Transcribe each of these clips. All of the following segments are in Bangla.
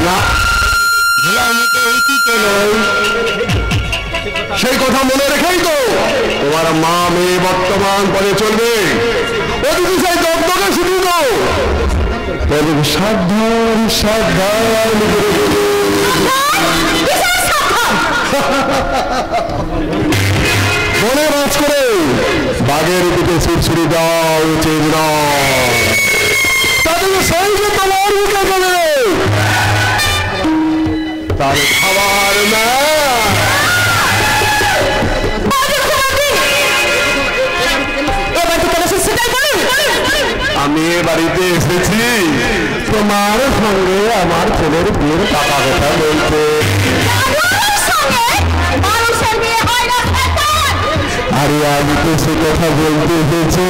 না সেই কথা মনে রেখেই তো তোমার মা মেয়ে বর্তমান পরে চলবে। ওদিকে সেই দগদগে শুধু তো সাবধান সাবধান মনে মাছ করে বাঘের দিকে ছুটছুড়ি দেওয়া উচিত নয়। তাদের সেই যে তোমার মুখে গেলে তার খাবার না। আমি এ বাড়িতে এসেছি তোমার সঙ্গে আমার ছেলের বিয়ের টাকা কথা বলতে। আরে আমি তো সে কথা বলতে এসেছি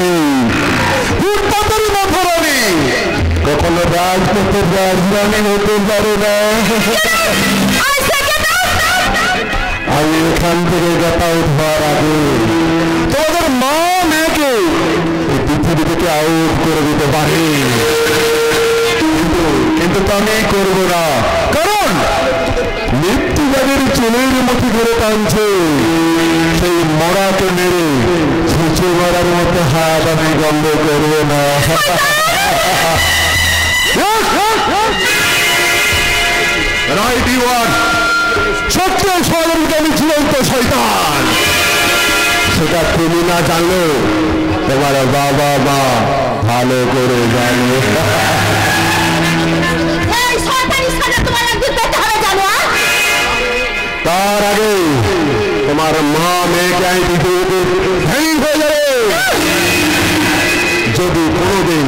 কখনো রাজপথের রাজধানী হতে পারে না। আমি এখান থেকে যাতায়াত হওয়ার আগে তোমাদের মা মেয়েকে এই পৃথিবী থেকে আউট করে দিতে পারে, কিন্তু আমি করবো না। কারণ মৃত্যু যাদের চুলের মতো ধরে টানছে সেই মরাকে মেরে ছুঁচে মারার মতো হাত আমি বন্ধ করবো না। রাইট ইউ আর সত্য স্বয়ংকামী চূড়ান্ত শয়তান। সেটা তুমি না জানলেও তোমার বাবা মা ভালো করে জানো। তার আগে তোমার মা মেয়েকে হয়ে যাবে। যদি কোনোদিন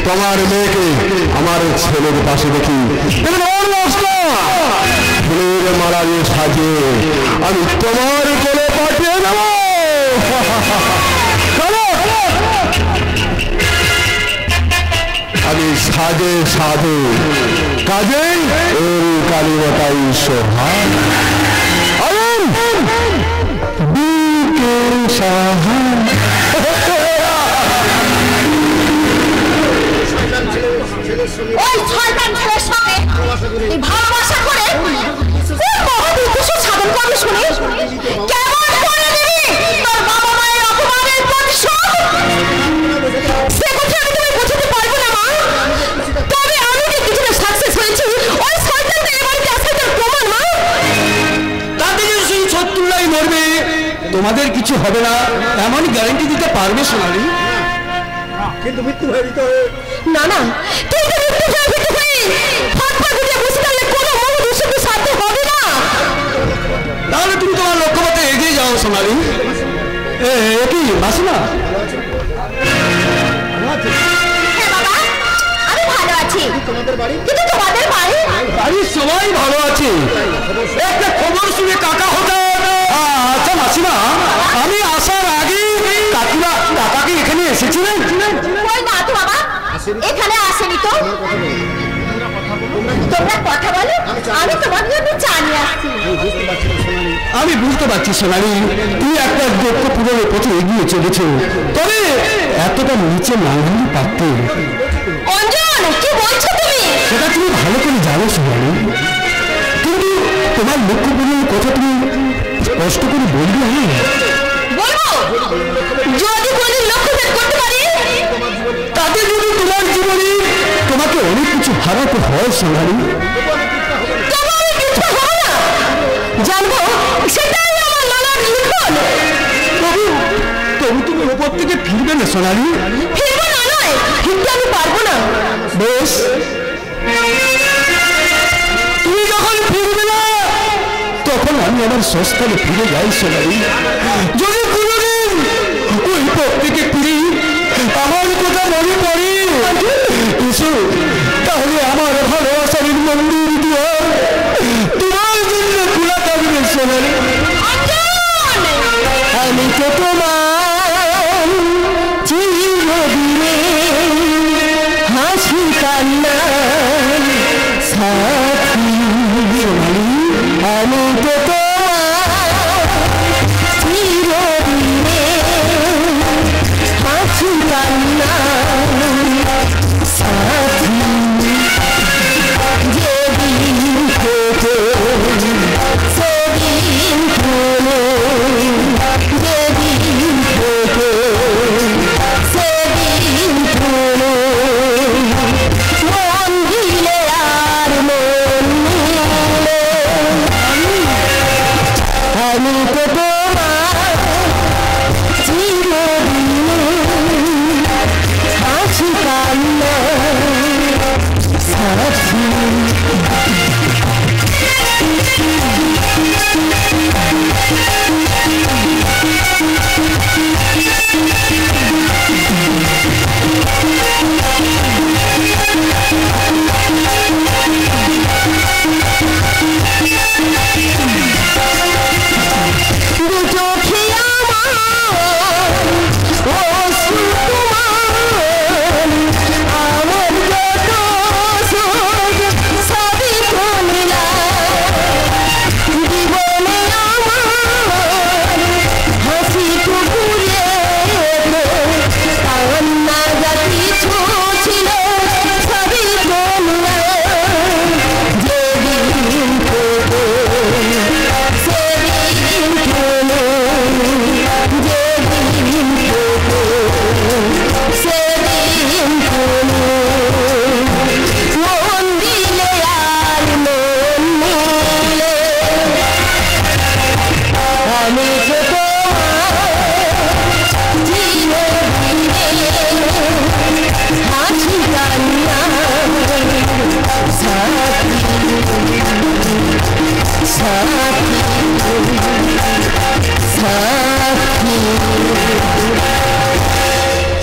তোমার মেয়েকে আমার ছেলের পাশে দেখি ফুলের মালা দিয়ে সাজিয়ে আমি তোমার কোলে পাঠিয়ে দেব। আমি সাজে সাধু কাজে ওর কালীমাতাই সোহাগ সাহা। ভালোবাসা করে সাধন করবে শুনে কেমন করে দিবি তোর বাবা মায়ের অপমানের প্রতিশোধ? সে কথা আমি তুমি বুঝতে পারবো না মা। তবে আমি যে কিছুটা সাকসেস হয়েছি ওই শয়তানটা এই বাড়িতে আসে তার প্রমাণ মা। তাতে সেই শত্রুরাই মরবে, তোমাদের কিছু হবে না এমন গ্যারান্টি দিতে পারবে সোনালি? কিন্তু মৃত্যু হয়ে যেতে হবে না না, কিন্তু মৃত্যু হয়ে যেতে হবে। হাত পা গুটিয়ে বসে থাকলে কোনো মহদুষকে সাধ্য হবে না। তাহলে তুমি তোমার লক্ষ্যপথে এগিয়ে যাও সোনালি। কি মাসি না? হ্যাঁ বাবা, আমি ভালো আছি। কিন্তু তোমাদের বাড়ি? বাড়ির সবাই ভালো আছে। একটা খবর শুনে কাকা হতে। আচ্ছা মাসিমা, আমি আসার আগে কাকিমা কাকাকে এখানে এসেছিলেন? কই না তো বাবা, এখানে আসেনি তো। তোমরা কথা বলো, আমি তোমার জন্য চা নিয়ে আসছি। আমি বুঝতে পারছি সোনালি, তুমি একটা দক্ষ পূরণের পথে এগিয়ে চলেছ, তবে এতটা নিচে নামলে পারতে। অঞ্জন, কি বলছো তুমি? সেটা তুমি ভালো করে জানো সোনালি, কিন্তু তোমার লক্ষ্য পূরণের কথা তুমি স্পষ্ট করে বলবে। আমি বলবো, যদি কোনো লক্ষ্য ভেদ করতে পারি তাতে যদি তোমার জীবনে তোমাকে অনেক কিছু হারাতে হয় সোনালি, তবে আমি কিছু হবো না। জানবো সেটাই আমার নানার লিখন। তবু তুমি ওপর থেকে ফিরবে না সোনালি? ফিরবো না নয়, ফিরতে আমি পারবো না। বেশ, তুমি যখন ফিরবে না তখন আমি আমার সস্তানে ফিরে যাই সোনালি। যদি কোনোদিন ওই পথ থেকে ফিরি আমার কথা মনে পড়ে এসো, তাহলে আমার ভালোবাসার মন্দির দুয়ার তোমার জন্য খোলা থাকবে সোনালি। আমি তো তোমার চিরদিনে হাসি কান্না সাথী সোনালি। আমি তো তোমার চিরদিনে হাসি কান্না সাথী।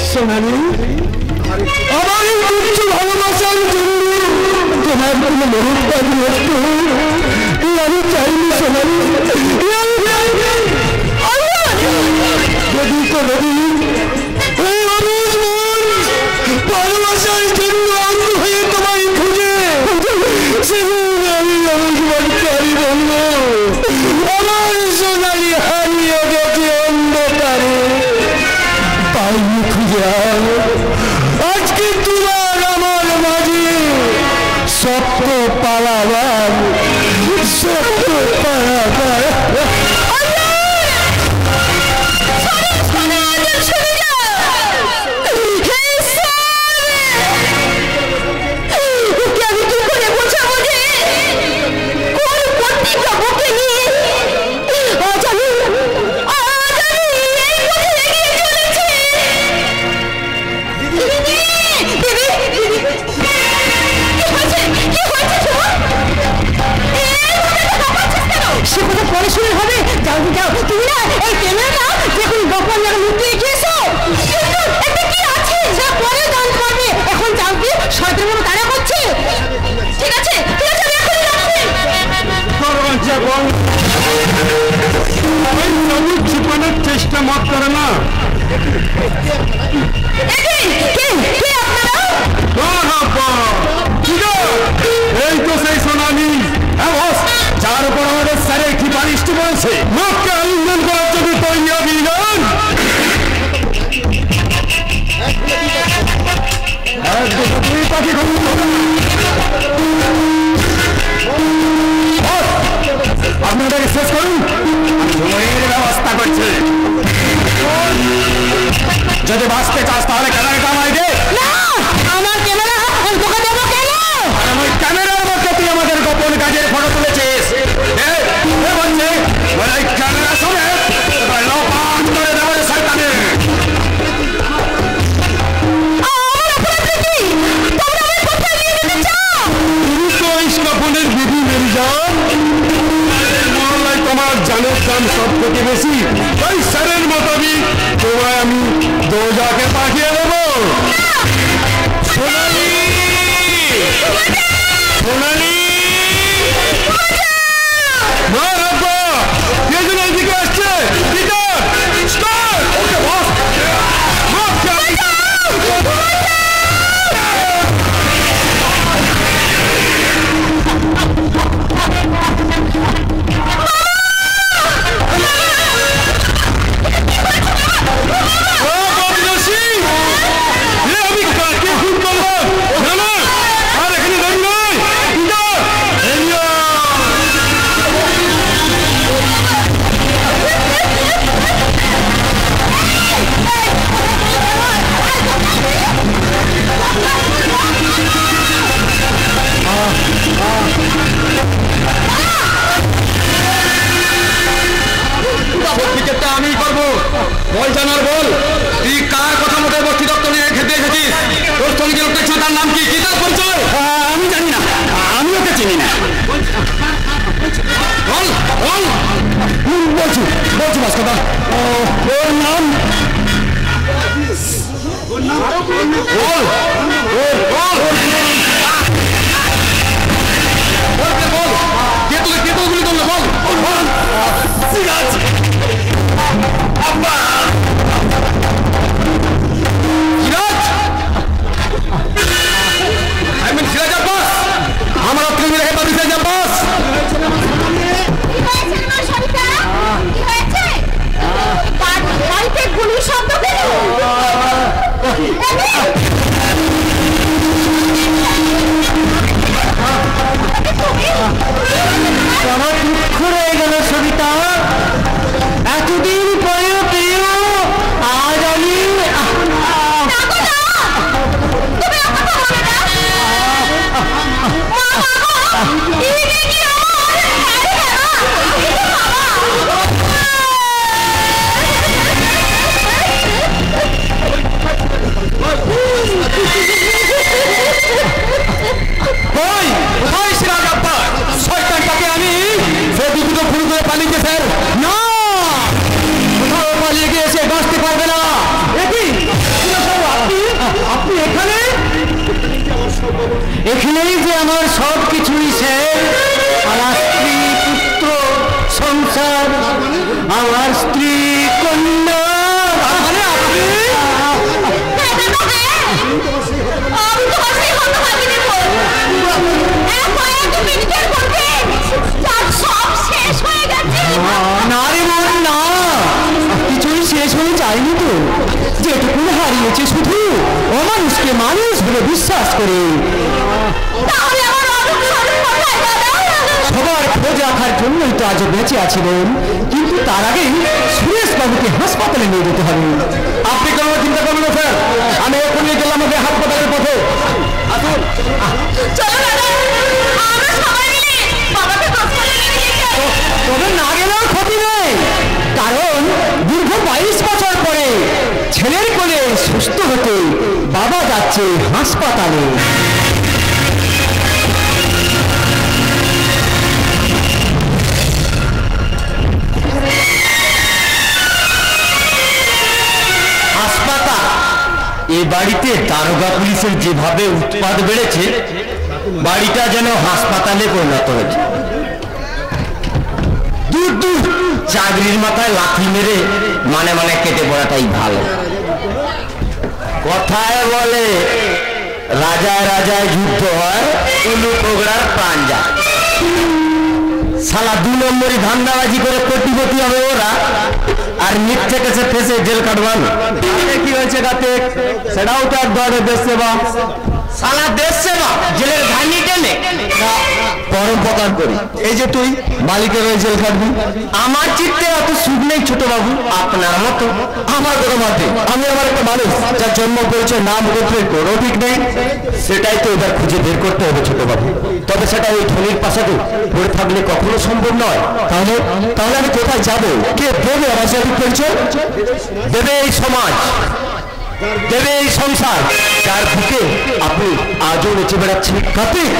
সোনালি আমার এই তুচ্ছ ভালোবাসার জন্য তোমার কোনো মহত্তা একটু আমি চাইনি সোনালি যদি কোনদিন এই অনুজ মন ভালোবাসার জন্য অন্ধ হয়ে তোমায় খুঁজে সেদিন আমি অনুজ মনকে আমি বলবো আমার সোনালি হারিয়ে গেছে অন্ধকারে পাইনি খুঁজে আজকে তোমার আমার মাঝে সত্য পালাবার সত্য পালাবার চেষ্টা মত করে না এই তো সেই সোনালি যার উপর আমাদের স্যারের কি বালিশটি বলছে মুখকে আলিঙ্গন করার জন্য তৈরি অভিযান আপনাদেরকে শেষ করুন সময়ের ব্যবস্থা করছে যদি বাঁচতে চাস তাহলে ক্যামেরা কামাই দে আমার ক্যামেরা ওই ক্যামেরার মধ্যে তুই আমাদের গোপন কাজের ফটো তুলেছিস বলছে ওই ক্যামেরা শুনে লোপাট করে দেবো সরকারে গোপনের বিধি মেরে যান মহল্লায় তোমার জানের দাম সব থেকে বেশি ওই স্যারের মোতাবিক তোমায় আমি দোজাকে পাঠিয়ে দেবো সোনালি সোনালি এদিকে আসছে আমি করবো বল জানার বল তুই কার কথা মতো বস্তি দপ্তর নিয়ে খেতে এসেছিস তোর সঙ্গে যে লোকটা ছিল তার নাম কি তার পরিচয় আমি জানি না আমি ওকে চিনি না বল বল বলছি বলছি ভাস্কর ওর নাম বল কে তোকে গুলি করলো বল সিরাজ আব্বা সিরাজ আই মিন সিরাজ আব্বাস আমার আপনি মেরে হেবা সিরাজ আব্বাস বাড়িতে গুলির শব্দ কেন এখানেই যে আমার সব কিছুই শেষ। আমার স্ত্রী পুত্র সংসার, আমার স্ত্রী কন্যা, মানে আপনি। আমি তোমার সেই হতভাগিনী বোন। এক কয়েক মিনিটের মধ্যে যার সব শেষ হয়ে গেছে। না রে বোন, না, কিছুই শেষ হয়ে যায়নি তো। যেটুকু হারিয়েছে শুধু অমানুষকে মানুষ বলে বিশ্বাস করে। তাহলে আমার অবস্থান কোথায় দাদা? সবার খোঁজ রাখার জন্যই তো আজ বেঁচে আছিলেন, কিন্তু তার আগে সুরেশ বাবুকে হাসপাতালে নিয়ে যেতে হবে। আপনি কোনো চিন্তা করবেন না স্যার, আমি এখনই গেলাম আমাদের হাসপাতালের পথে। আসুন। চলো দাদা, আমরা সবাই মিলে বাবাকে হাসপাতালে নিয়ে যাই। তবে না গেলেও ক্ষতি নেই, কারণ দীর্ঘ 22 বছর পরে ছেলের কোলে সুস্থ হতে বাবা যাচ্ছে হাসপাতালে। হাসপাতাল, এ বাড়িতে দারোগা পুলিশের যেভাবে উৎপাত বেড়েছে, বাড়িটা যেন হাসপাতালে পরিণত হয়েছে। দূর দূর চাকরির মাথায় লাথি মেরে মানে মানে কেটে পড়াটাই ভালো। কথায় বলে রাজায় রাজায় যুদ্ধ হয়, উলু কোগড়ার প্রাণ যায়। শালা 2 নম্বরই ধান্দাবাজি করে কোটিপতি হবে ওরা, আর মিথ্যে কেসে ফেসে জেল কাটবানো। কি হয়েছে গাতে, সেটাও তো এক ধরনের দেশ সেবা। শালা দেশ সেবা জেলের ঘানি টেনে পরোপকার করি। এই যে তুই মালিকের ওই জেল কাটবি, আমার চিত্তে অত সুখ নেই ছোট বাবু, আপনার মতো। আমার কোনো মতে, আমি আমার একটা মানুষ যার জন্ম পরিচয় নাম গোত্রের কোনো ঠিক নেই, সেটাই তো এবার খুঁজে বের করতে হবে ছোট বাবু। তবে সেটা ওই ধনির পাশাতে পড়ে থাকলে কখনো সম্ভব নয়। তাহলে তাহলে আমি কোথায় যাবো? কে দেবে আমার সঠিক পরিচয়? দেবে এই সমাজ, দেবে এই সংসার, যার বুকে আপনি আজও নেচে বেড়াচ্ছেন। কার্তিক,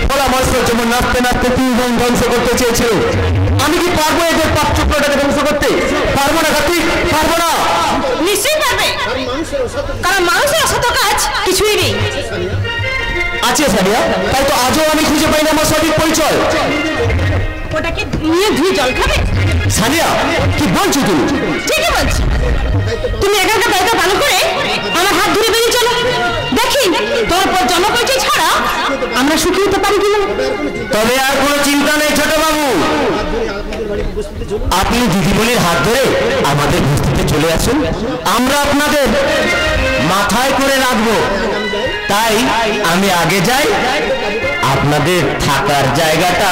বলা মানুষের যেমন নাচতে নাচতে তিনজন ধ্বংস করতে চেয়েছিল, আমি কি পারবো এদের পাপ চক্রটাকে ধ্বংস করতে? পারবো না কার্তিক, পারবো না। নিশ্চয়ই পারবে, কারণ মানুষের অসত কাজ কিছুই নেই। আছে সানিয়া, তাই তো আজও আমি খুঁজে পাই না আমার সঠিক পরিচয়। ওটাকে নিয়ে ধুয়ে জল খাবে? সানিয়া, কি বলছো তুমি? ঠিকই বলছি। তুমি একা একা দায়িত্ব পালন করে আমার হাত ধরে বেরিয়ে চলো, দেখি তোর পর জনপরিচয় ছাড়া আমরা সুখী হতে পারি কিনা। তবে আর কোনো চিন্তা নেই ছোট বাবু, আপনি দিদিমণির হাত ধরে আমাদের বস্তিতে চলে আসুন, আমরা আপনাদের মাথায় করে রাখবো। তাই আমি আগে যাই আপনাদের থাকার জায়গাটা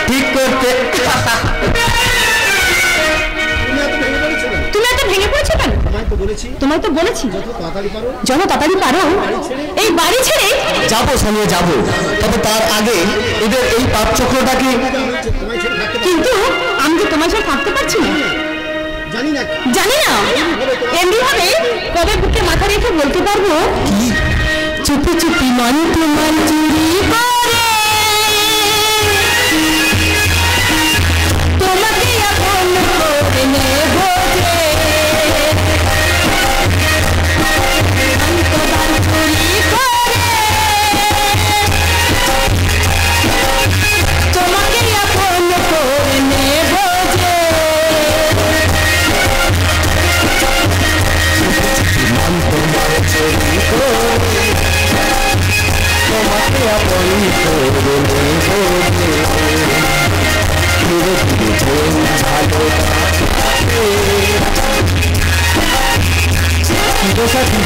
ঠিক করতে। তুমি এত ভেঙে পড়েছো কেন? তোমায় তো বলেছি যত তাড়াতাড়ি পারো এই বাড়ি ছেড়ে যাবো সানিয়া, যাবো। তবে তার আগে এদের এই পাপ চক্রটাকে। কিন্তু আমি তো তোমার সাথে থাকতে পারছি না। জানি না এমনি ভাবে কবে বুকে মাথা রেখে বলতে পারবো চুপি চুপি মন তোমার চুরি করে তোমাকে আপন করে নেব যে অন্তরাল চুরি করে তোমাকে আপন করে নেব যে মন তোমার চুরি করে তোমাকে আপন করে নেব যে, ধীরে ধীরে ঝালো সাথী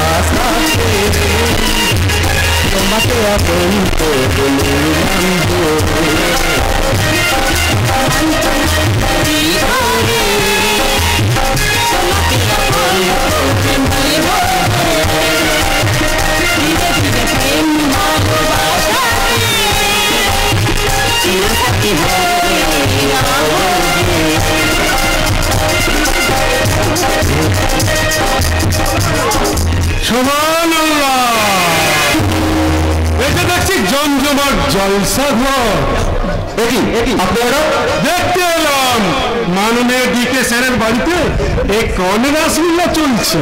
ভালোবাসা তোমাকে আপন করে সুবহানাল্লাহ। এটা দেখছি জমজমাট জলসা ঘর। আপনারা দেখতে এলাম মাননীয় ডিকে স্যারের বাড়িতে এই কনে রাসলীলা চলছে।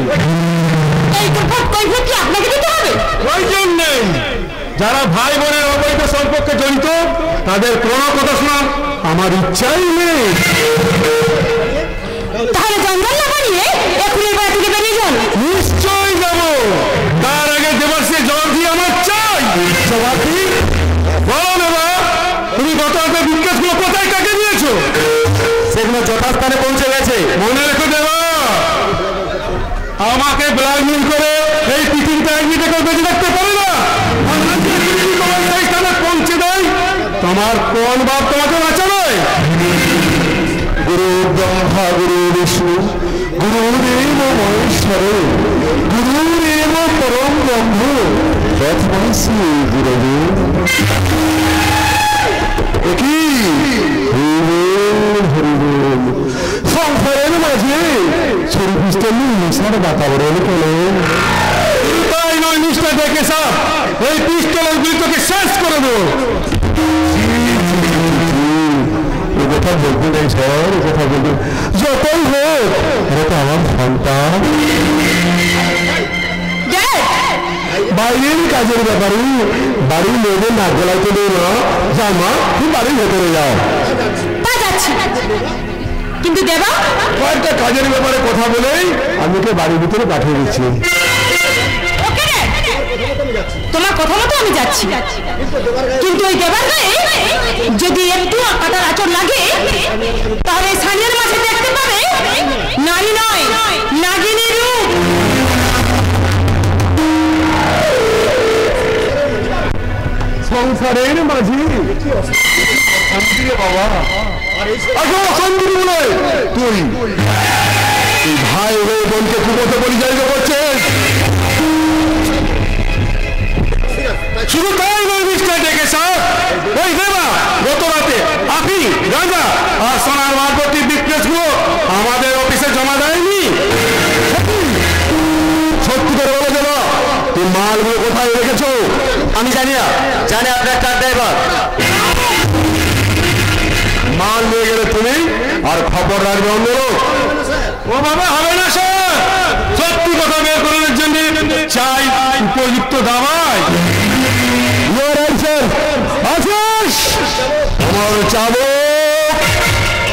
প্রয়োজন নেই, যারা ভাই বোনের অবৈধ সম্পর্কে জড়িত তাদের কোনো কথা শোনা আমার ইচ্ছাই নেই। তাহলে জঙ্গল না বানিয়ে এখনই বাড়ি থেকে বেরিয়ে যান। নিশ্চয়ই যাব, তার আগে দেবাশে জল দিয়ে আমার চাই। বলো নেবা, তুমি গত রাতে বিকাশগুলো কোথায় কাকে দিয়েছো? সেগুলো যথাস্থানে পৌঁছে গেছে। মনে রেখো দেবা, আমাকে ব্ল্যাকমেল করে এই পৃথিবীতে একদিকে কেউ বেঁচে থাকতে পারে না। পৌঁছে দেয় তোমার কোন বাপ তোমাকে বাঁচাবে? গুরু ব্রহ্মা গুরু বিষ্ণু গুরুদেব মহেশ্বর গুরুরেব পরম ব্রহ্ম তস্मै শ্রী গুরবে। কি সংসারের মাঝে ছড়ি পিস্তল নেশার বাতাবরণ কেন? তাই নয় নিষ্ঠা দেখে সাপ এই পিস্তলের গুলি তোকে শেষ করে দেবো। কথা বলতে নেই স্যার, কথা বলতে যতই হোক এটা তো আমার সন্তান। বাইরের কাজের ব্যাপারে বাড়ির মেয়েদের নাক গলাইতে দেয় না। জামা তুমি বাড়ির ভেতরে যাও। কিন্তু দেবা কয়েকটা কাজের ব্যাপারে কথা বলেই আমি ওকে বাড়ির ভিতরে পাঠিয়ে দিচ্ছি। তোমার কথা মতো আমি যাচ্ছি, কিন্তু ওই দেবার গায়ে যদি একটু কাটার আচর লাগে তাহলে সানিয়ার মাঝে দেখতে পাবে নারী নয় নাগিনী রূপ। সংসারের মাঝে বাবা তুই ভাই ও বোনকে কুপথ পরিচালিত করছিস। শুধু তাই নয় মিস্টার ডেকে স্যার, ওই দেবা গত রাতে আপনি গাঁজা আর সোনার মারপত্রির বিক্রেসগুলো আমাদের অফিসে জমা দেয়নি। সত্যি করে বলে দেবা তুই মালগুলো কোথায় রেখেছো? আমি জানি না, জানে আপনার ট্রাক ড্রাইভার। মাল নিয়ে গেলে তুমি আর খবর রাখবে অন্য লোক। ওভাবে হবে না স্যার, সত্যি কথা বের করার জন্য চাই উপযুক্ত দাবায়। আমার চাবক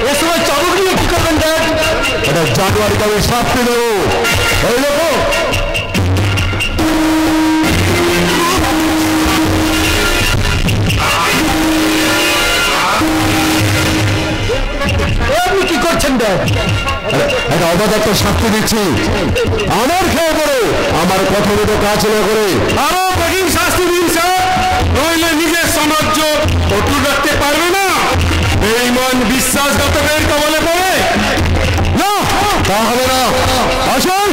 এ সময় চাবক নিয়ে কি করবেন? এটা জানুয়ারিতে আমি শাস্তি দেবো। এই লোক আপনি কি করছেন? একটা অবাধ শাস্তি দিচ্ছি। আমার খেয়ে পড়ে আমার কথা মতো কাজ না করে আরো কঠিন শাস্তি দিন স্যার, নইলে নিজের সাম্রাজ্য অটুট রাখতে পারবে না। এই মন বিশ্বাসঘাতকের কবলে পড়ে না, তা হবে না। আসুন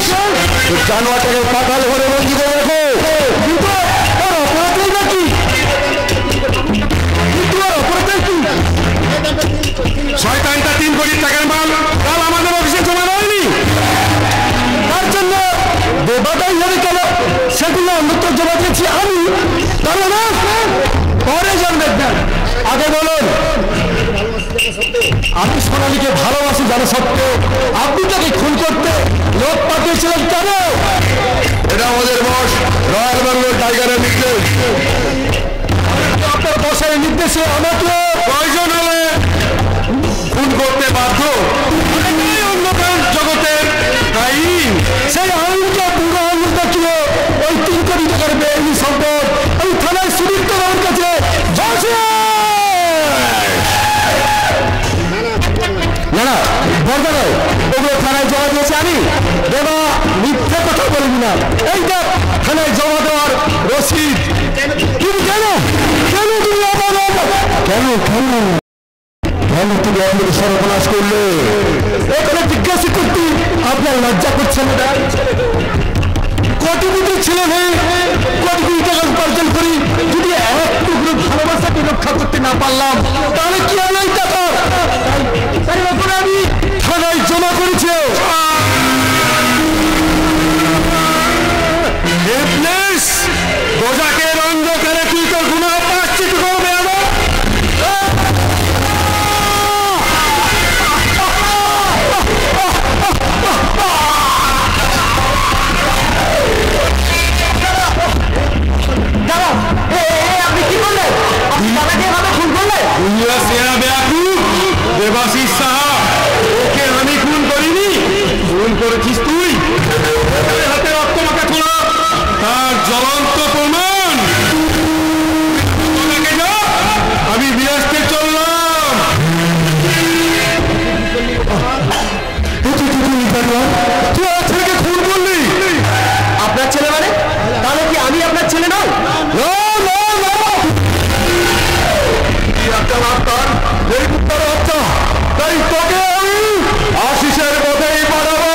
জানোয়ারটাকে পাতাল ঘরে বন্দি করে রাখো। অপরাধের নাকি শয়তানটা 3 কোটি টাকার মাল কাল আমাদের অফিসে জমা দেয়নি। তার জন্য দেবাটাই হবে কেন? সেগুলো অন্তত জমা দিয়েছি আমি, তাহলে না পরে জানবেন। আগে বলুন, আমি সোনালীকে ভালোবাসি জানা সত্ত্বেও আপনি তাকে খুন করতে লোক পাঠিয়েছিলেন কেন? এটা আমাদের বস রয়্যাল বেঙ্গল টাইগারের নির্দেশ। আপনার বসের নির্দেশে আমাকে প্রয়োজন হলে খুন করতে বাধ্য। জগতের আইন, সেই আইনকে পুরো আইন ছিল ওই 3 কোটি টাকার বেআইনি সম্পদ ওই থানায় সুদীপ্ত বাবুর কাছে না না বলতে নয়, ওগুলো থানায় জমা দিয়েছি আমি। দেবা মিথ্যে কথা বলবি না। না, এই দেখ থানায় জমা দেওয়ার রসিদ। কিন্তু কেন কেন তুমি কেন কেন কেন তুমি আমাদের সর্বনাশ করলে? এখানে জিজ্ঞাসা করতে আপনার লজ্জা করছে না? কোটিপতি ছেলে হয়ে কোটি কোটি টাকা উপার্জন করি, যদি এক টুকরো ভালোবাসাকে রক্ষা করতে না পারলাম তাহলে কি হলো এই টাকা? তাই ওপরে আমি থানায় জমা করেছি। রোজাকে রঙ্গ করে তুই তো গুনাহ প্রায়শ্চিত্ত করবে। আপনি কি করলেন? দাদাকে এভাবে খুন করলেন? দেবাশিস সাহা, ওকে আমি খুন করিনি, খুন করেছিস তুই। হাতে রক্ত মাখা খোলা তার জ্বলন্ত প্রমাণ। আমি বিরাজতে চললাম। তুই আমার ছেলেকে খুন করলি? আপনার ছেলে মানে? তাহলে কি আমি আপনার ছেলে নই? তাই তোকে আমি আশিসের মধ্যেই পাঠাবো।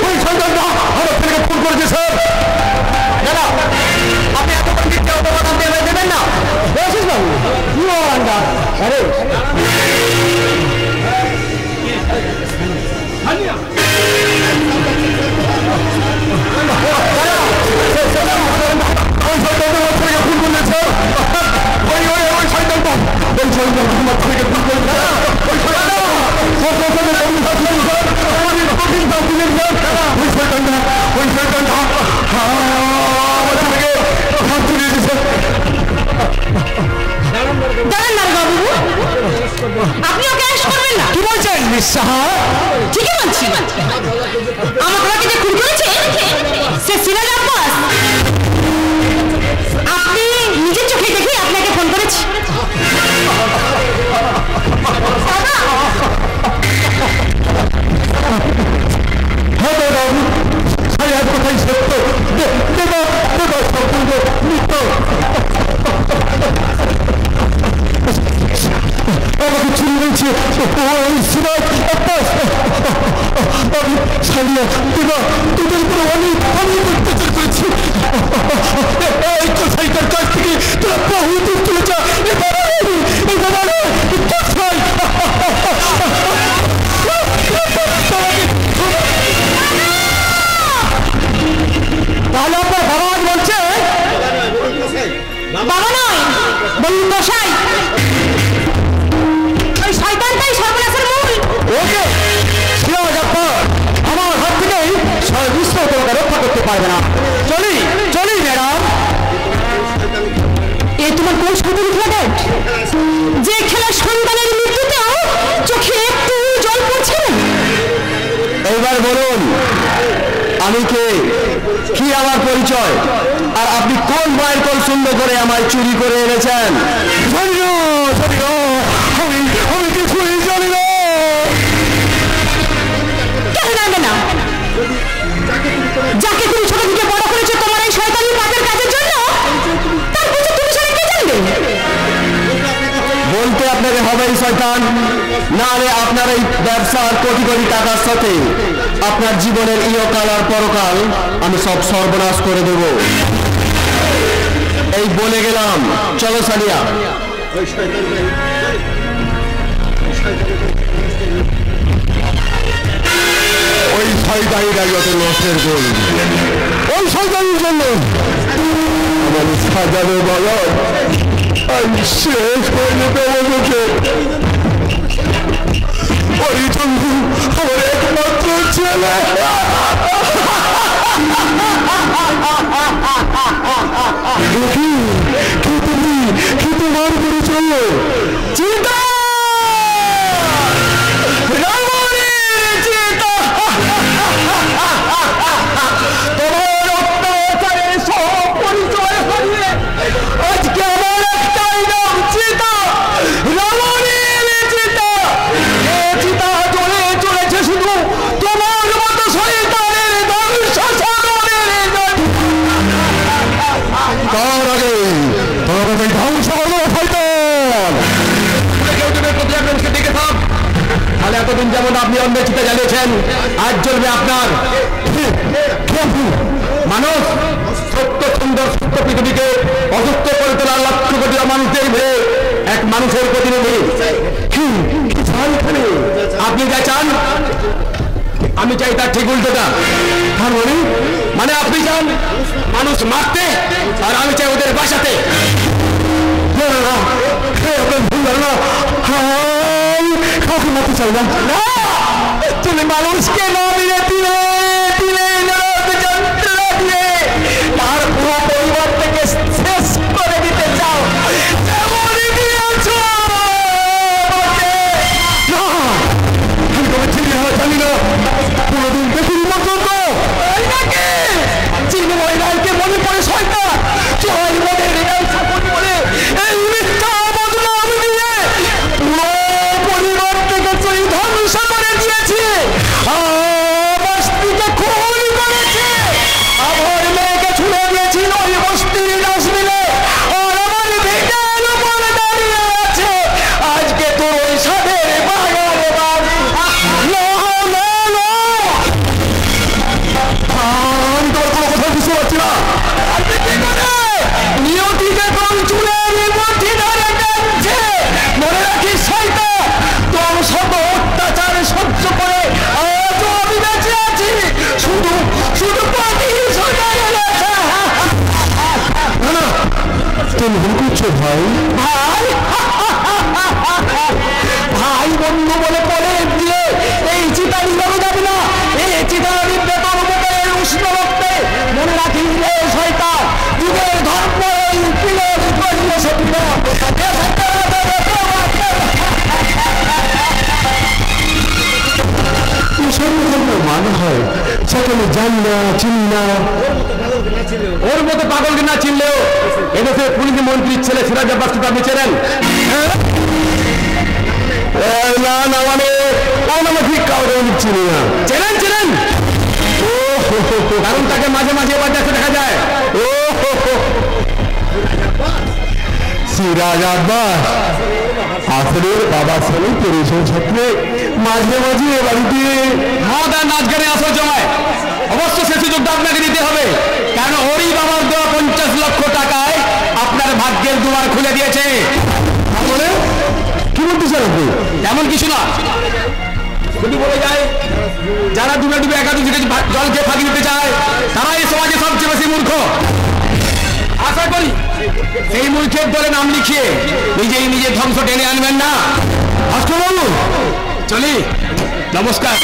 ওই সন্তানটা আমার ছেলেকে ফোন করেছে স্যার। দাদা আপনি এত মিথ্যা অপবাদ দেবেন না। আশিস বাবু আরে আপনি ওকে অ্যারেস্ট করবেন না? কি বলছেন মিস সাহা? ঠিকই বলছি। আমার বাবাকে যে খুন করেছে সে সিরাজ আব্বাস। আপনি নিজের চোখে দেখে আপনাকে ফোন করেছি। কথাই সত্য, সম্পূর্ণ মিথ্য। আমাকে চুরি হয়েছে ওই সিরাজ আব্বাস। আমি সারিয়া দেবা তোদের উপরে অনেক অত্যাচার করেছি। এই কোথায়টার কাছ থেকে তোরা বহু দূর চলে যা। তাহলে আপনার বাবা আজ বলছে? বাবা নয়, বলুন মশাই। ওই শয়তানটাই সর্বনাশের মূল। ওকে সিরাজ আব্বাস আমার হাত থেকেই নিশ্চয় তোমাকে রক্ষা করতে পারবে না। চলি চলি ম্যাডাম। এ তোমার কোন সন্তান ফ্ল্যাট যে খেলার সন্তানের মৃত্যুতেও চোখে একটু জল পড়ছে না? এইবার বলুন আমি কে, কি আমার পরিচয়, আর আপনি কোন মায়ের কোল শূন্য করে আমায় চুরি করে এনেছেন? আমি কিছুই জানি না। কেন জানবে না? যাকে তুমি ছোট থেকে বড় করেছো তোমার এই শয়তানি পাপের কাজের জন্য, তার পিছনে তুমি সারা কে জানবে? বলতে আপনাকে হবেই শয়তান, না হলে আপনার এই ব্যবসার কোটি কোটি টাকার সাথে আপনার জীবনের ইহকাল আর পরকাল আমি সব সর্বনাশ করে দেব। এই বলে গেলাম। চলো সানিয়া। ওই শয়তানিটা যত নষ্টের করি, ওই শয়তানির জন্য আমার সাজানো বলদ আমি শেষ করে যেতে বলেছে। ওই জন্য আমার একমাত্র ছেলে কি তোমার পরিচয়? চিন্তা তোমার অত্যাচারের সব পরিচয় হারিয়ে আজকে আমার একটাই নাম চিতা। রমণীর চিতা। চিতা জীবন আপনি অন্যের চিতা জ্বালিয়েছেন, আজ জ্বলবে আপনার। মানুষ সত্য সুন্দর সুস্থ পৃথিবীকে অসুস্থ করে তোলার লক্ষ কোটি মানুষদের ভিড়ে এক মানুষের প্রতিনিধি। আপনি যা চান আমি চাই তার ঠিক উল্টোটা। মানে আপনি চান মানুষ মারতে, আর আমি চাই ওদের বাসাতে। কাউকে মারতে চাই না। তুমি মানুষকে না মেরে দিলে যন্ত্রণা দিয়ে তার পুরো পরিবার থেকে শেষ করে দিতে চাও। জানি না কোনদিন দেখিনি পর্যন্ত চিনি মহিলাকে মনে পড়ে শয়তান চয় মনে রেগাল সাপোর্ট করে এই মিথ্যা বদনাম দিয়ে পুরো পরিবার থেকে চই ধ্বংস করে দিয়েছে। আমার স্ত্রীকে খুন করেছে, আমার মেয়েকে ছুড়ে দিয়েছিল ওই বস্তির ডাস্টবিনে, আর আমার ভিটার উপরে দাঁড়িয়ে আছে আজকে তো ওই সাদের বাগানে বাড়ি। সহ্য করে আজও আমি বেঁচে আছি শুধু শুধু তুমি ভুল করছো ভাই। ভাই ভাই বন্ধু বলে পরে দিয়ে এই চিতা নিবানো যাবে না। এই চিতা বেতন উপকারের উষ্ণ রক্তে মনে রাখি রে শয়তান যুগের ধর্ম মান হয় সেখানে জানি না চিনি না। ওর মতো পাগলকে না চিনলেও এদেশে পুলিশ মন্ত্রীর ছেলে সিরাজ আব্বাসকে আপনি চেনেন? না না মানে ঠিক কাউকে চিনি না। চেনেন চেনেন, কারণ তাকে মাঝে মাঝে বাজারে দেখা যায়। সিরাজ আব্বাস আসলে বাবা ছেলে পরিচয় ছাত্রে মাঝে মাঝে এ বাড়িতে মদ আর নাচ গানে আসর জমায়। অবশ্য সে সুযোগটা আপনাকে দিতে হবে, কারণ ওরই বাবার দেওয়া 50 লক্ষ টাকায় আপনার ভাগ্যের দুয়ার খুলে দিয়েছে। তাহলে কি বলতে চান আপনি? এমন কিছু না, যদি বলে যায় যারা ডুবে ডুবে একাদশ থেকে জলকে ফাঁকি দিতে চায় তারা এই সমাজে সবচেয়ে বেশি মূর্খ। আশা করি এই মূর্খের দলে নাম লিখিয়ে নিজেই নিজের ধ্বংস টেনে আনবেন না। ভাস্করবাবু চলি, নমস্কার।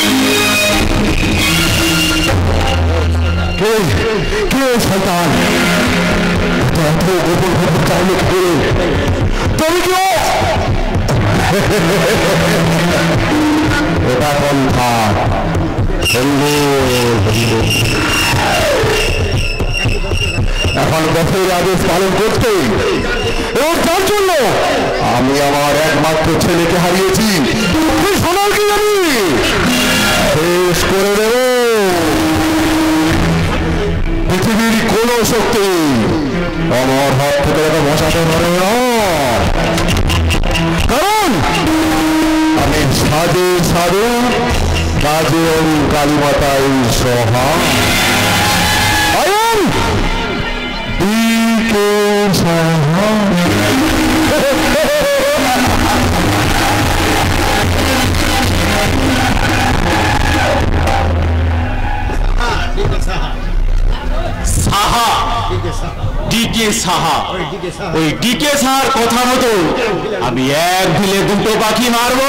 তুমি কি এটা পন্থা এখন বছরের আদেশ পালন করতে এবং তার জন্য আমি আমার একমাত্র ছেলেকে হারিয়েছি। শোনার কি আমি শেষ করে দেব। পৃথিবীর কোন শক্তি আমার হাত থেকে এটা বসাতে পারে না, কারণ আমি সাজে সাধু কাজে কালীমাতাই সহা ওই ডিকে সাহার কথা মতো আমি এক ঢিলে দুটো পাখি মারব।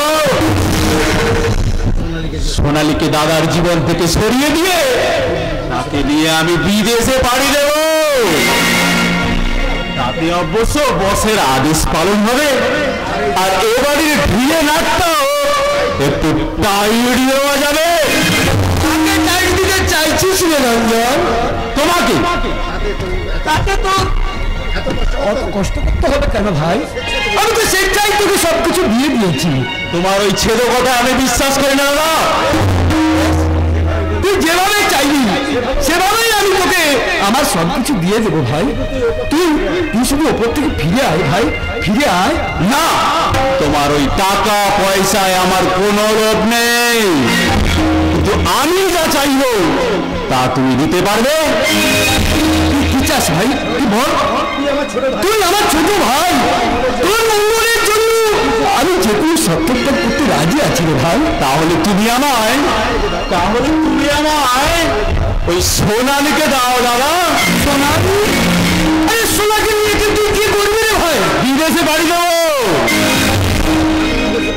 সোনালীকে দাদার জীবন থেকে সরিয়ে দিয়ে তাকে নিয়ে আমি বিদেশে পাড়ি দেব। তাতে অবশ্য বসের আদেশ পালন হবে, আর এ বাড়ির ঢিলে নাটটাও একটু টাইট দেওয়া যাবে। তাকে টাইট দিতে চাইছিস রে রঞ্জন? তোমাকে তাকে তো অত কষ্ট করতে হবে কেন ভাই? আমি তো সেটাই তোকে সবকিছু দিয়ে দিয়েছি। তোমার ওই ছেলে কথা আমি বিশ্বাস করি না দাদা। তুই যেভাবে চাইবি সেভাবেই আমি তোকে আমার আর সবকিছু দিয়ে দেবো ভাই। তুই শুধু ওপর থেকে ফিরে আয় ভাই, ফিরে আয়। না, তোমার ওই টাকা পয়সায় আমার কোনো লোভ নেই, কিন্তু আমি যা চাইব তা তুমি দিতে পারবে? তুই কি চাস ভাই? তুই বল। তুই আমার ছোট ভাই, তোর মঙ্গলের জন্য আমি যে কোনো সত্যত্যাগ করতে রাজি আছি রে ভাই। তাহলে তুমি আমায় ওই সোনালিকে দাও দাদা। সোনালি? আরে সোনাকে নিয়ে তুই কি করবি রে ভাই? বিদেশে বাড়ি যাবো,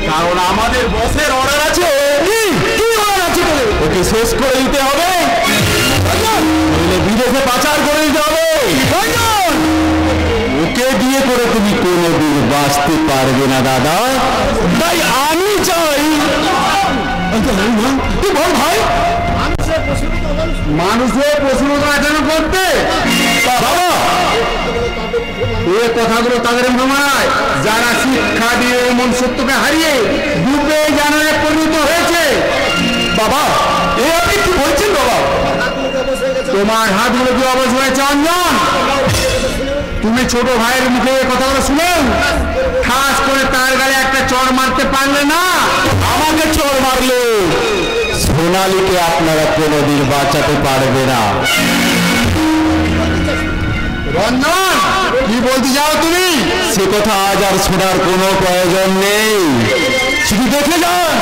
কারণ আমাদের বসের অর্ডার আছে। কি অর্ডার আছে তোর? ওকে শেষ করে দিতে হবে, নইলে বিদেশে পাচার করে দিতে হবে। ওকে বিয়ে করে তুমি কোনোদিন বাঁচতে পারবে না দাদা, তাই আমি চাই। তুই বল ভাই। মানুষের প্রশ্নটা কেন করতে বাবা? এই কথাগুলো তাদের নয় যারা শিক্ষা দিয়ে এমন সত্যকে হারিয়ে ডুবে জানারে পরিণত হয়েছে। বাবা এ আপনি কি বলছেন বাবা? তোমার হাতগুলো কি অবশ হয়েছে অঞ্জন? তুমি ছোট ভাইয়ের মুখে এই কথাগুলো শুনে খাস করে তার গায়ে একটা চড় মারতে পারলে না? আমাকে চড় মারলে সোনালীকে আপনারা কোনোদিন বাঁচাতে পারবে না। রঞ্জন, কি বলতে যাও তুমি? সে কথা আজ আর শোনার কোনো প্রয়োজন নেই, শুধু দেখে যান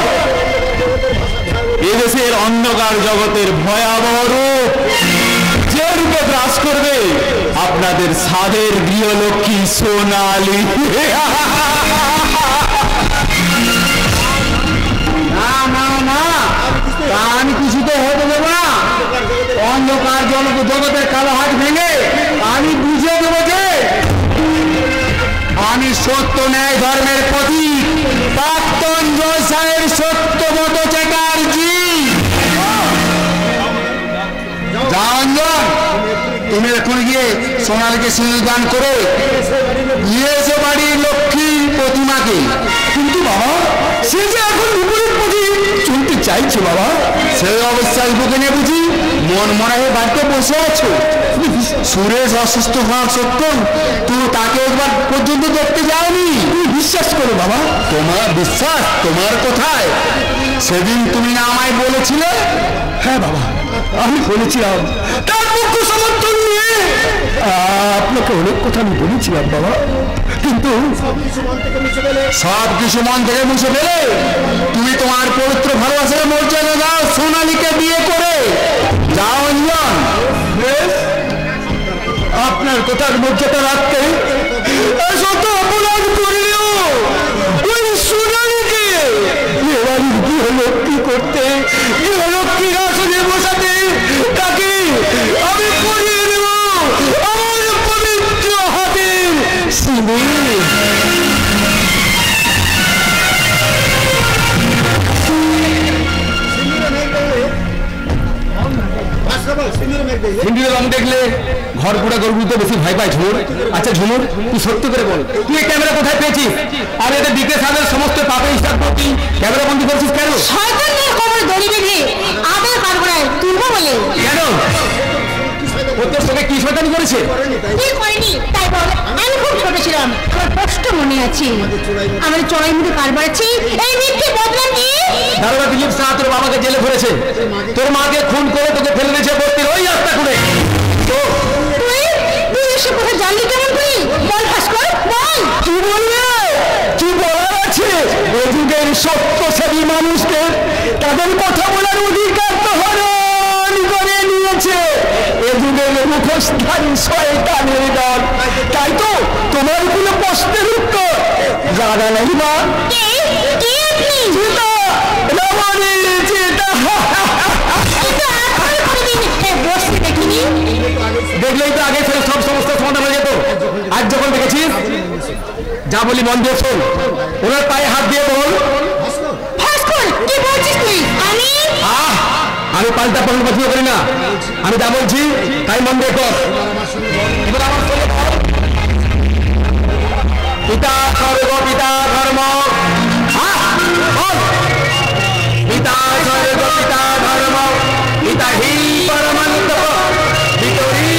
এদেশের অন্ধকার জগতের ভয়াবহ রূপ, যে রূপে গ্রাস করবে আপনাদের সাধের গৃহলক্ষ্মী সোনালী। না, আমি কিছুতে হতে দেবো না। অন্ধকার জগতের কালো হাত ভেঙে আমি বুঝিয়ে দেবো যে আমি সত্য ন্যায় ধর্মের প্রতীক প্রাক্তন জয়সাহের সত্যব্রত চ্যাটার্জি। অঞ্জন, তুমি এখন গিয়ে সোনালীকে সিংহদান করে নিয়েছে বাড়ির লক্ষ্মীর প্রতিমাকে। কিন্তু বাবা সে যে এখন বিপরীত পথে চলতে চাইছে বাবা। সেই অবস্থায় বুকে নিয়ে বুঝি মন মনে হয়ে বাড়িতে বসে আছো। সুরেশ অসুস্থ হওয়ার সত্ত্বেও তুমি তাকে একবার পর্যন্ত দেখতে যাওনি। তুমি বিশ্বাস করো বাবা। তোমার বিশ্বাস তোমার কোথায়? সেদিন তুমি না আমায় বলেছিলে? হ্যাঁ বাবা, আমি বলেছিলাম, তার পক্ষ সমর্থন নিয়ে আপনাকে অনেক কথা আমি বলেছিলাম বাবা, কিন্তু সব কিছু মন থেকে মুছে ফেলে তুমি তোমার পবিত্র ভালোবাসার মর্যাদা দাও সোনালীকে বিয়ে করে যাও। অঞ্জন, আপনার কথার মর্যাদা রাখতে শত অপরাধ করলেও ওই সোনালীকে এবারের গৃহলক্ষ্মী করতে, গৃহলক্ষ্মীর আসনে বসাতে তাকে আমি করিয়ে দেব আমার পবিত্র হাতের সিঁদুর। হিন্দির রং দেখলে ঘর পুরা গর্বিত বেশি ভয় পায় ঝুমুর। আচ্ছা ঝুমুর, তুই সত্য করে বল, তুই এই ক্যামেরা কোথায় পেয়েছিস? আর এদের দিকে সাহেবের সমস্ত পাপের হিসাব করতি ক্যামেরা বন্দি করছিস কেন? শয়তানের কবর দড়ি বেঁধে আদার কারবারায় তুলবো বলে। কেন? ও তোর সঙ্গে কি শয়তানি করেছে? কি করেনি তাই বল। আমি খুব ছোট ছিলাম, আমার কষ্ট মনে আছে। আমার চড়াই মুখে কারবার আছে, এই মিথ্যে বদলা নিয়ে দারোগা দিলীপ শাহ তোর বাবাকে জেলে ভরেছে, তোর মাকে খুন করে তোকে ফেলে দিয়েছে বস্তির ওই রাস্তা করে। তুই এসব কথা জানলি কেমন তুই? বল ভাস্কর বল। কি বলবে? কি বলার আছে? এ যুগের সত্যসাধী মানুষকে তাদের কথা বলার অধিকার তো হরণ করে নিয়েছে এ যুগের মুখোশধারী শয়তানের দল। তাই তো তোমার কোনো প্রশ্নের উত্তর জানা নেই না? কে আপনি? চিতা, রমণী চিতা। দেখলেই তো আগে সব সমস্যার সমাধান হয়ে যেত। আজ যখন দেখেছিস, যা বলি মন দিয়ে শোন, ওনার পায়ে হাত দিয়ে বল। ভাস্কর কি বলছিস তুই? আমি পাল্টা প্রশ্ন পছন্দ করি না, আমি যা বলছি তাই মন দিয়ে কর। এবার আমার সঙ্গে বল। পিতা স্বর্গ পিতা ধর্ম। বল। পিতা স্বর্গ পিতা ধর্ম পিতা হি পরমানন্দ বিতরী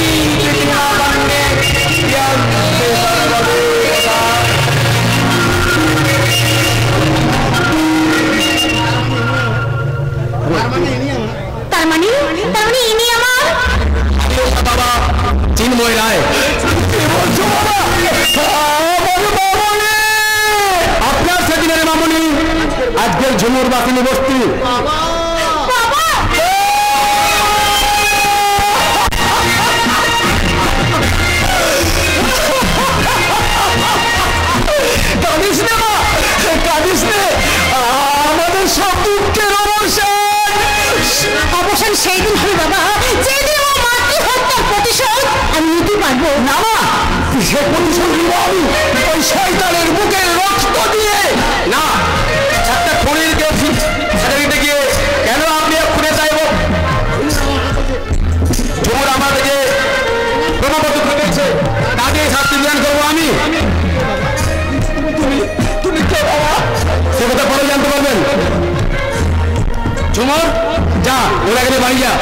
তার মানে ইনি আমার বাবা চিন্ময় রায়। আপনার সেদিনের মামনি আজকের ঝুমুর বাতিনি বস্তি। আমাদের সব দুঃখের অবসান সেই দিন হবে বাবা, যেদিন ও মাতৃ হত্যার প্রতিশোধ আমি নিতে পারবো না। সে প্রতিশোধ নিব আমি ওই শয়তানের বুকের রক্ত দিয়ে। না, একটা খুনির কেউ দিতে গিয়ে কেন আপনি খুনে চাইব? ঝুমুর আমাদেরকে প্রমাণপত্র পেয়েছে, তাকে শাস্তি বিধান করবো আমি। তুমি কে বাবা? সে কথা পরে জানতে পারবেন। ঝুমুর যা, ওরা গেলে বাড়ি যা।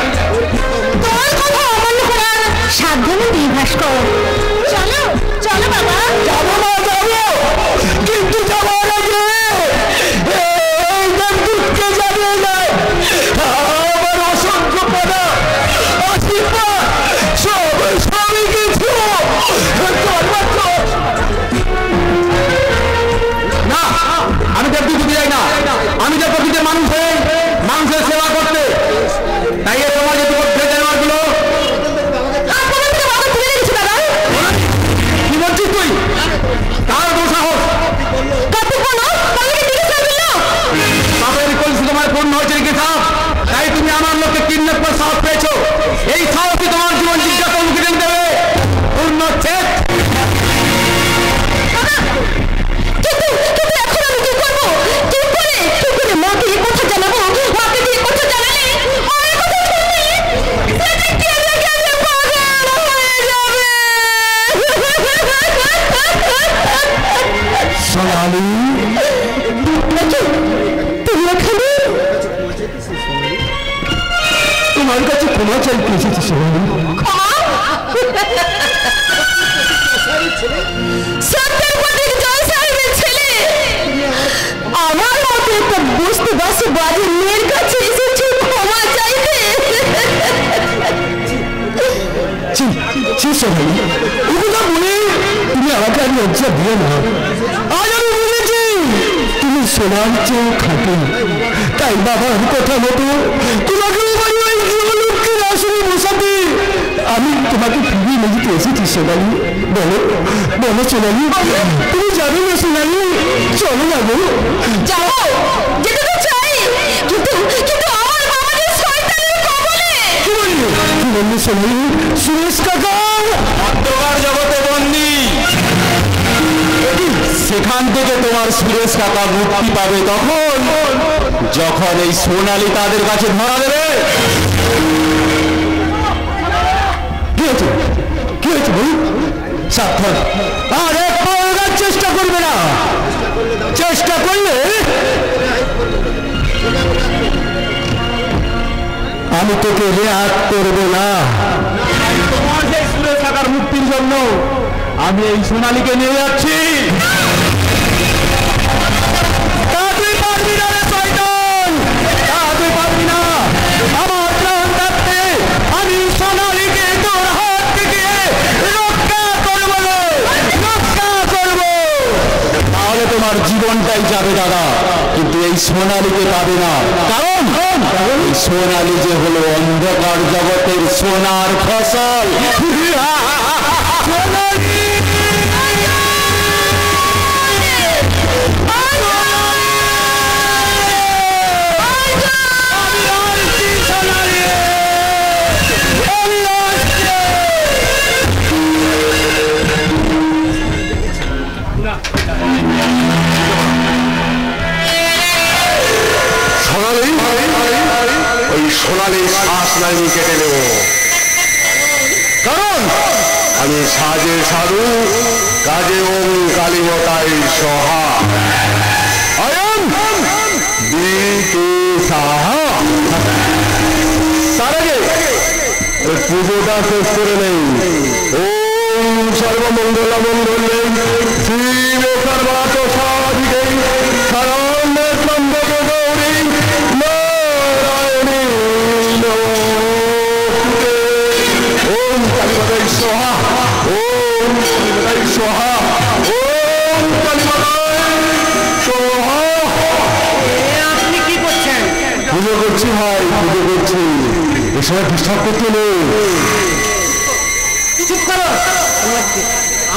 তোমার কথা অমান্য করার সাধ্য নেই ভাস্কর। চলো চলো বাবা। যাবো না, যাবো, কিন্তু যাওয়ার আগে এই দুঃখকে জানিয়ে যায় আমার অসংখ্য পানা আশীর্বাদ সবই কিছু না। আমি তো দুঃখ যাই না, আমি তো প্রকৃতির মানুষ হয়ে মানুষের সেবা করতে। তাই তোমার যে জানোয়ারগুলো কি বলছিস তুই? কার দুঃসাহস? বাপের কলসি তোমার পূর্ণ হয়েছে কি সাহস? তাই তুমি আমার লোককে কিডন্যাপ করে সাহস পেয়েছো। এই সাহসই তোমার জীবন জিজ্ঞাসা মুখে দেবে। পূর্ণ ছেদ। সোনালি, তুমি এখানে? তোমার কাছে ক্ষমা চাইতে এসেছি সোনালি। আমার মতো একটা বুঝতে পারছি বাড়ির মেয়ের কাছে এসেছি ক্ষমা চাইতে। সোনালি, এগুলো বলে তুমি আমাকে আর লজ্জা দিও না। আজ আমি বুঝেছি তুমি সোনার চেয়ে খাটো। তাই বাবার কথা মতো তোমাকে লোককে আসলে বসাতে আমি তোমাকে ফিরিয়ে নিতে এসেছি সোনালি। বলো বলো সোনালি, তুমি যাবে না সোনালি? চলো না গো। যাও, যেতে তো চাই, কিন্তু কিন্তু আমার বাবা যে শয়তানের কবলে। কি বললি সোনালি? সুরেশ কাকা অন্ধকার জগতে বন্দী, সেখান থেকে তোমার সুরেশ কাকা মুক্তি পাবে তখন, যখন এই সোনালি তাদের কাছে ধরা দেবে। কি হয়েছে? কি হয়েছে বল? সাবধান, আর এক পাওয়ার চেষ্টা করবে না। চেষ্টা করলে আমি তোকে রেহাত করবো না। তোমার সেই সুরেশ কাকার মুক্তির জন্য আমি এই সোনালীকে নিয়ে যাচ্ছি। তুই পারবি না রে শয়তান, তুই পারবি না। আমার প্রাণ থাকতে আমি সোনালীকে তোর হাত থেকে রক্ষা করবো, রক্ষা করবো। তাহলে তোমার জীবনটাই যাবে দাদা, কিন্তু এই সোনালীকে পাবে না। কারণ এই সোনালী যে হলো অন্ধকার জগতের সোনার ফসল। ওই সোনালি শ্বাস লাইনি কেটে নেব, কারণ আমি সাজে সাধু, কাজে ওম কালীমতাই সহা। অয়ন দিতে সাহা। তার আগে পুজোটা শেষ করে নেই। ওম সর্বমঙ্গল মঙ্গলে শিব সর্বাত সাধিকে শরণ্যে ত্রম্বকে গৌরী নারায়ণী নমঃ। ভাই পুজো করছি, এ সময় ডিস্টার্ব করতে নেই। চুপ করো,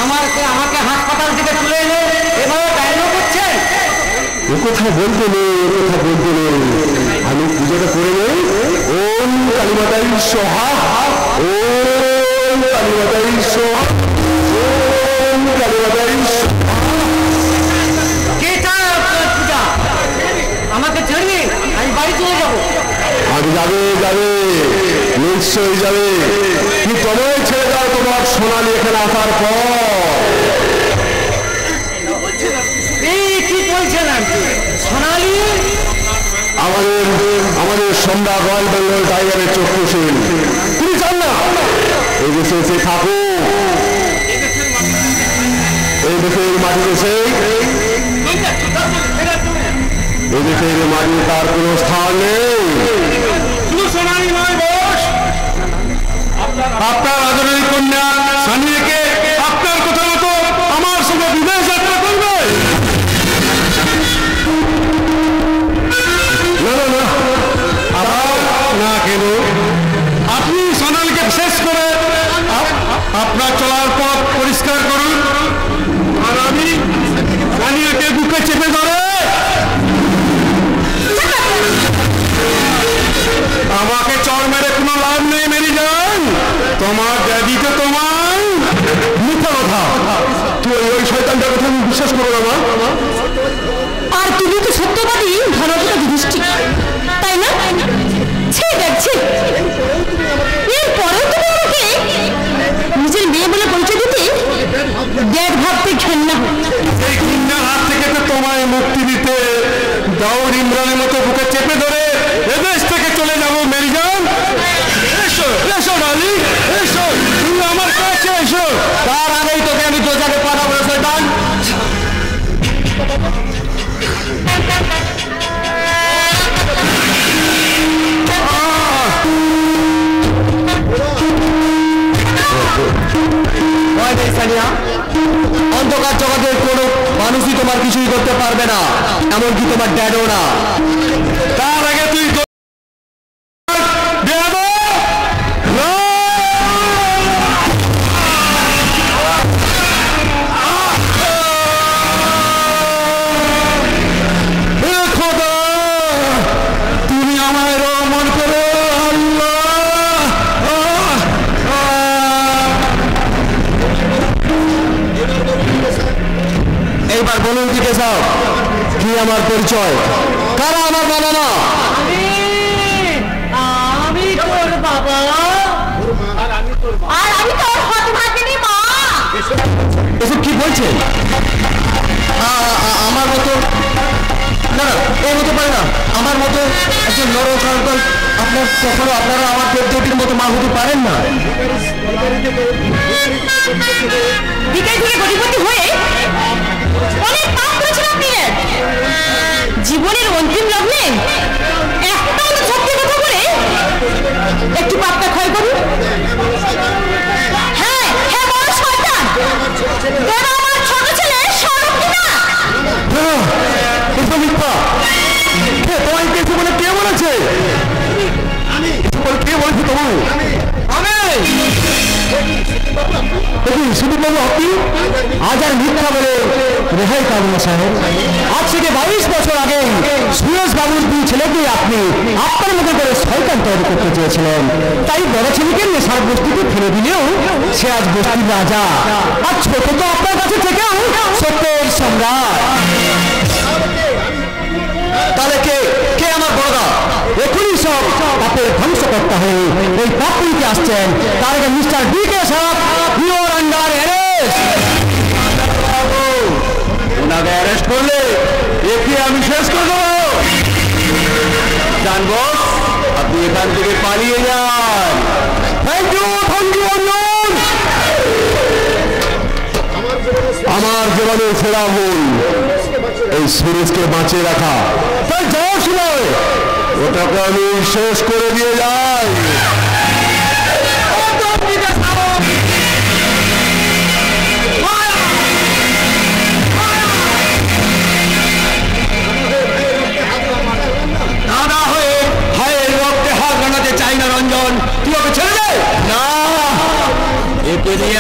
আমাকে হাসপাতাল থেকে তুলে এনে এভাবে ডায়লগ করছে। ও কথা বলতে নেই, ও কথা বলতে নেই, আমি পুজোটা করে নেই। ওম কালীমাতাই সোহা, ওম কালীমাতাই সোহা, ওম কালীমাতাই সোহা। কে চায় আপনার পূজা? আমাকে ছাড়িয়ে আমি বাড়ি চলে যাবো। আমি যাবে যাবে, নিশ্চয়ই যাবে, কি তোমায় ছেড়ে দাও তোমার সোনালি এখানে আসার পর। এই কি বলছেন আপনি? সোনালি আমাদের সন্ধ্যা রয়্যাল বেঙ্গল টাইগারের চক্ষুশীল, তুমি চান না এই দেশে এসে থাকো, এই দেশের মাটিতে সেই এদেশের মাঝে তার কোনো স্থান নেই। সোনালি নয় বস, আপনার আদরের কন্যা সানিয়াকে আপনার কথা মতো আমার সঙ্গে বিদেশ যাত্রা করবে। না না না, আবার না, কেন? আপনি সোনালকে শেষ করে আপনার চলার পথ পরিষ্কার করুন, আর আমি সানিয়াকে বুকে চেপে ধরে আমাকে চড় মেরে কোনো লাভ নেই মেরি যান। তোমার ড্যাডি তো তোমার মিথ্যা কথা, তুই ওই শয়তানটার কথা আমি বিশ্বাস করবো না। আর তুমি তো সত্যবাদী ধনপতি যুধিষ্ঠির, তাই না? ছি দেখছি, এরপরেও তুমি আমাকে নিজের মেয়ে বলে পরিচয় দিতে ড্যাড ভাবতে ঘেন্না হচ্ছে। এই ঘৃণার হাত থেকে তো তোমায় মুক্তি দিতে দাউদ ইমরানের মতো বুকে চেপে ধরে এদেশ থেকে চলে যাবো মেরি জান। এসো এসো ডার্লিং, এসো, তুমি আমার কাছে এসো। তার আগেই তোকে আমি দোজাকে পাঠাবো শয়তান। অন্ধকার জগতের কোনো মানুষই তোমার কিছুই করতে পারবে না, এমনকি তোমার ড্যাডও না। তার আগে তুই তুমি আমায় রহমান করো এইবার বলুন দিকে যাও, কি আমার পরিচয়, কারা আমার বাবা মা? আমি তোর বাবা, আর আমি তোর হতভাগিনী মা। এসব কি বলছেন? আমার মতো না, এই হতে পারে না। আমার মতো একজন নরসন্তান আপনারা আমার দেবদেবীর মতো মা হতে পারেন না। ভিখারি ধরে কোটিপতি হয়ে অনেক পাপ করেছেন আপনি। জীবনের অন্তিম লগ্নে একটা সত্যি কথা বলে একটু পাপটা ক্ষয় করুন। হ্যাঁ হ্যাঁ, বড় শয়তান দেব আমার ছোট ছেলে স্বরূপ কিনা। তোমায় কে বলে, কে বলেছে? কে বলেছে তোমায়? সুদীপবাবু আপনি আজ আর মিথ্যা বলে রেহাই পাবেন না সাহেব। আজ থেকে 22 বছর আগে সুরেশ বাবুর দুই ছেলেকে আপনি আপনার মতো করে শয়তান তৈরি করতে চেয়েছিলেন, তাই বড় ছেলেকে নেশার বস্তিতে ফেলে দিলেও সে আজ বস্তির রাজা, আর ছোট তো আপনার কাছে থেকেও সত্যের সম্রাট। তাহলে কে কে আমার বড়দা? এখনই সব পাপের ধ্বংস করতে হয়, এই পাপড়িতে আসছেন। তার আগে মিস্টার ডিকে সাহেব, ইউ আর আন্ডার অ্যারেস্ট। ওনাকে অ্যারেস্ট করলে একে আমি শেষ করে দেবো। জানবো আপনি এখান থেকে পালিয়ে যান। Thank you Arjun. আমার জীবনের সেরা ভুল এই সুরেশকে বাঁচিয়ে রাখা, তাই যাওয়ার সময় ওটাকে আমি শেষ করে দিয়ে যাই। দাদা হয়ে হায়ের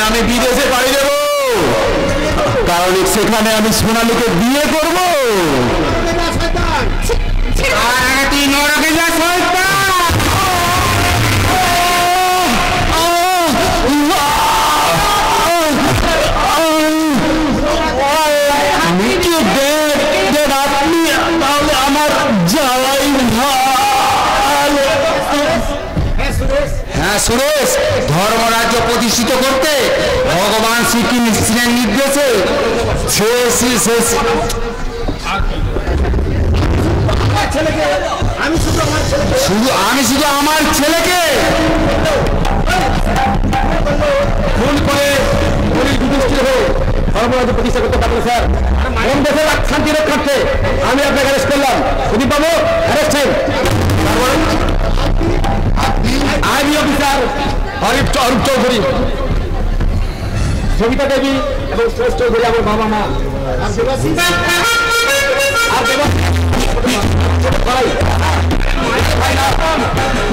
আমি বিদেশে পাড়ি দেব, কারণ সেখানে আমি সোনালীকে বিয়ে করব। তুই নরকে যা শয়তান। হ্যাঁ সুরেশ, ধর্মরাজ্য প্রতিষ্ঠিত করতে ভগবান শ্রীকৃষ্ণের নির্দেশে আমি শুধু আমার ছেলেকে খুন করে যুধিষ্ঠির হয়ে ধর্মরাজ্য প্রতিষ্ঠা করতে পারবো স্যার। কোন দেশের শান্তি রক্ষার্থে আমি আপনাকে অ্যারেস্ট করলাম। সুদীপ বাবু অ্যারেস্ট হেন। আইবি অফিসার অরূপ চৌধুরী, সবিতা দেবী এবং শ্রেষ্ঠ চৌধুরী আমার বাবা মা।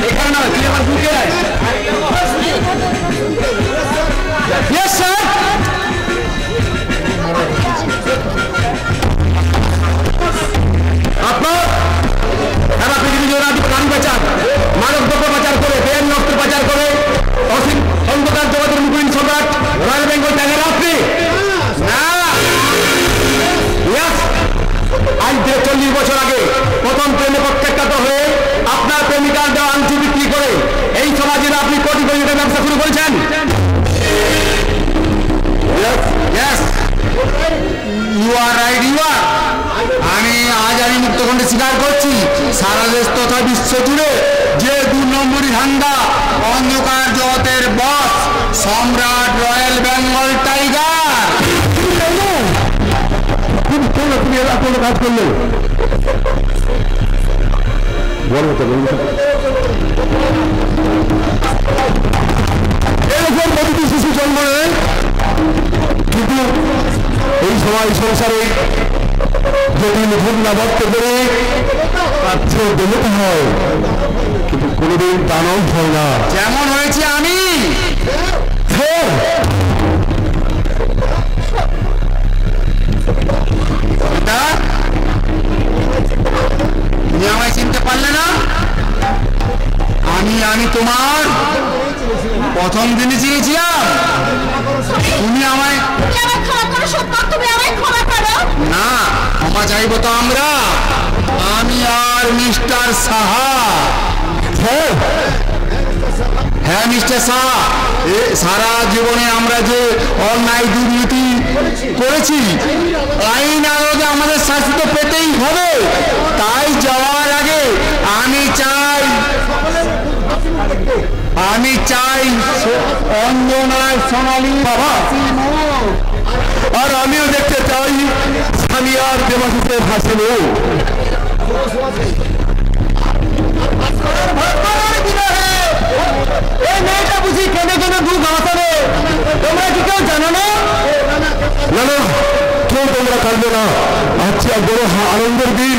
এখানে না তুই আমার বুকে আয়। Yes sir. আপনার সারা পৃথিবী জোড়া প্রাণ বাঁচান, মানব দ্রব্য পাচার করে, বেআইনি অস্ত্র পাচার করে অসীম অন্ধকার জগতের মুকুল সম্রাট রয়্যাল বেঙ্গল টাইগার আপনি না। আজ 40 বছর আগে প্রথম প্রেমে প্রত্যাখ্যাত হয়ে আপনার প্রেমিকার দেওয়া আংটি বিক্রি করে এই সমাজের আপনি কোটি কোটি টাকা ব্যবসা শুরু করেছেন। You are right, you are. আমি মুক্তখণ্ডে স্বীকার করছি, সারা দেশ তথা বিশ্ব জুড়ে যে 2 নম্বরী ধান্দা অন্ধকার জগতের বস সম্রাট রয়্যাল বেঙ্গল টাইগার। তুমি কোনো কাজ করলে এরকম প্রতিটি শিশু জন্ম নেয়, কিন্তু এই সময় সংসারে যদি ভুল না বর্তে পেরে তার চেয়ে দেবতা হয়, কিন্তু কোনোদিন দানব হয় না। যেমন হয়েছে আমি। তুমি আমায় চিনতে পারলে না? আমি তোমার প্রথম দিনে চিনেছিলাম। তুমি আমায় না, ক্ষমা চাইব তো আমরা, আমি আর মিস্টার সাহা। হ্যাঁ মিস্টার সাহা, সারা জীবনে আমরা যে অন্যায় দুর্নীতি করেছি আইন আদালতে আমাদের শাস্তি তো পেতেই হবে। তাই যাওয়ার আগে আমি চাই অঞ্জনার সোনালী বাবা, আর আমিও দেখতে চাই সামিয়ার দেবাশিসের হাসি মুখ। এই মেয়েটা বুঝি কেঁদে কেঁদে দুধ বাঁচাবে, তোমরা কি কেউ জানো না? না না, কেউ তোমরা কাঁদবে না। আজকে বড় আনন্দের দিন,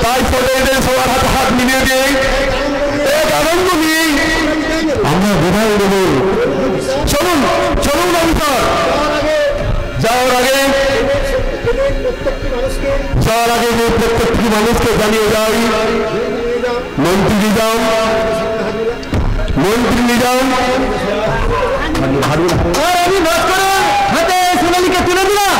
তাই ফলে এদের সবার হাতে হাত মিলিয়ে দিয়ে এক আনন্দ নিয়ে আমরা বিদায় দেব। চলুন চলুন অফিসার, যাওয়ার আগে প্রত্যেকটি মানুষকে জানিয়ে যাই, মন্ত্রী নিজাম আর আমি ভাগ করে হাতে সোনালীকে তুলে দিলাম।